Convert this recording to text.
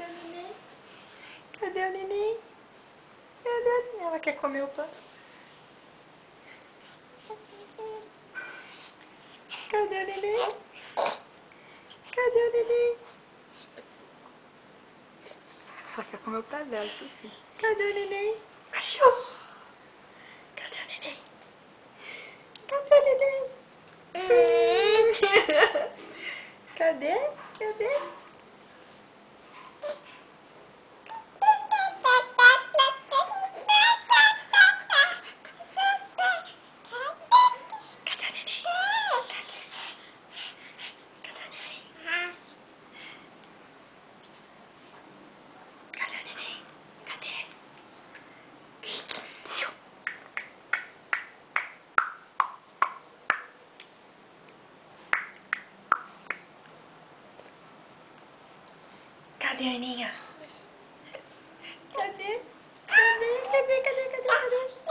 Cadê o neném? Cadê o neném? Cadê o neném? Ela quer comer o pão. Cadê o neném? Cadê o neném? Ela quer comer o pé dela, Sufi. Cadê o neném? Cachorro! Cadê o neném? Cadê o neném? Cadê? Cadê? Cadê a Aninha? Cadê? Cadê? Cadê? Cadê? Cadê? Cadê?